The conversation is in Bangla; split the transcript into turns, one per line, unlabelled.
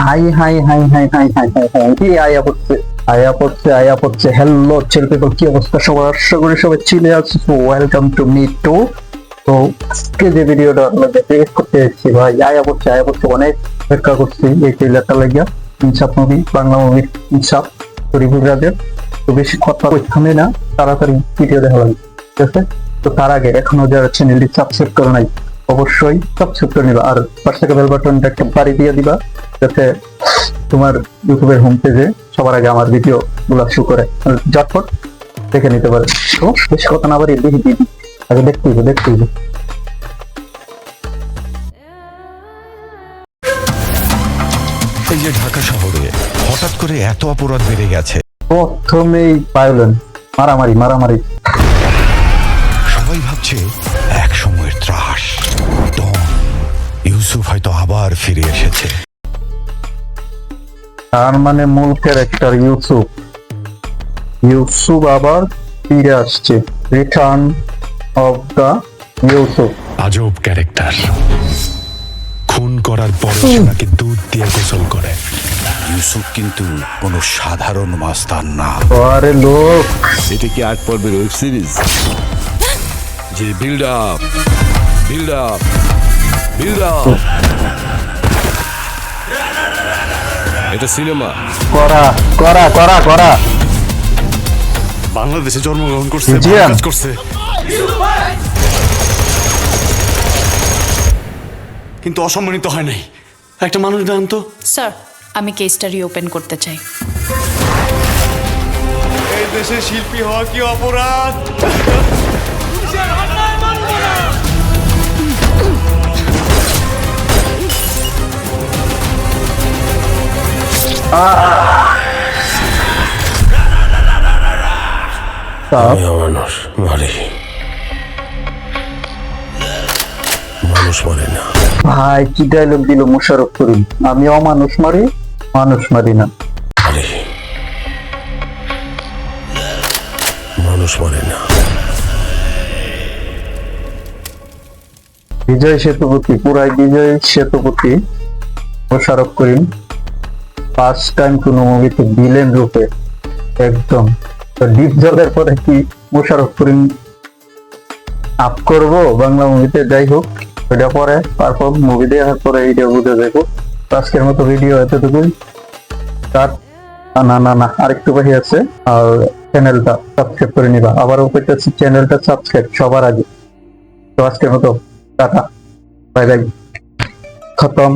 High high high high high high high high কি আয়া পড়ছে হ্যালো ছেলে পেপার, কি অবস্থা সবার? আশা করি সবাই চিনে আছো। Welcome to me two. তো আজকে যে ভিডিওটা আপনাদের রিলিজ করতে এসেছি ভাই, আয়া পড়ছে অনেক অপেক্ষা করছি এই ট্রেলারটা লাগিয়া। ইনসাফ মুভি, বাংলা মুভির ইনসাফ শরীফুল রাজের। তো বেশি কথা ওইখানে না, তাড়াতাড়ি ভিডিও দেখা লাগবে, ঠিক আছে? তো তার আগে এখনো যারা চ্যানেলটি সাবস্ক্রাইব করে নাই অবশ্যই সাবস্ক্রাইব করে নিবা, আর পাশে থাকা বেল বাটনটা একটা বাড়ি দিয়ে দিবা, যাতে তোমার ইউটিউবের হোম পেজে সবার আগে আমার ভিডিও গুলা শো করে ঝটপট দেখে নিতে পারে। তো বেশি কথা না বাড়িয়ে দেখি দিদি আগে দেখতে হইবে।
এই যে ঢাকা শহরে হঠাৎ করে এত অপরাধ বেড়ে গেছে,
প্রথমেই ভায়োলেন্স, মারামারি।
সবাই ভাবছে এক সময়ের ত্রাস ডন ইউসুফ হয়তো আবার ফিরে এসেছে।
তার মানে মূল ক্যারেক্টার ইউসুফ আবার ফিরে আসছে, রিটার্ন অফ দা ইউসুফ।
আজব ক্যারেক্টার, খুন করার পর নাকি দুধ দিয়ে গোসল করে। ইউসুফ কিন্তু কোনো সাধারণ মাস্তান না।
আরে লোক,
এটা কি 8 পর্বের ওয়েব সিরিজ? যে বিল্ড আপ এটা সিনেমা।
করা
বাংলাদেশে জন্মগ্রহণ করছে,
জিয়ান।
কাজ করছে, কিন্তু অসম্মানিত হয় নাই। একটা মানুষ জান তো,
স্যার, আমি কেসটা রিওপেন করতে চাই।
এই দেশে শিল্পী হওয়া কি অপরাধ? মানুষ মরে না।
ভাই কি ডায়লগ দিল মোশাররফ করিম, আমি মানুষ মারি না।
মানুষ মরে না।
বিজয় সেতুপতি মোশাররফ করিম ফার্স্ট টাইম কোন মুভিতে ভিলেন রূপে একদম। ডিপ জলের পরে কি মোশাররফ করিম আপ করবো বাংলা মুভিতে? যাই হোক, এটা পরে পারফর্ম মুভি দেওয়ার পরে এইটা বুঝে যাবো। আজকের মতো ভিডিও এতটুকুই। তার না আরেকটু বাকি আছে, আর চ্যানেলটা সাবস্ক্রাইব করে নিবা। আবারও করতেছি চ্যানেলটা সাবস্ক্রাইব সবার আগে। তো আজকের মতো টাটা, বাই বাই, খতম।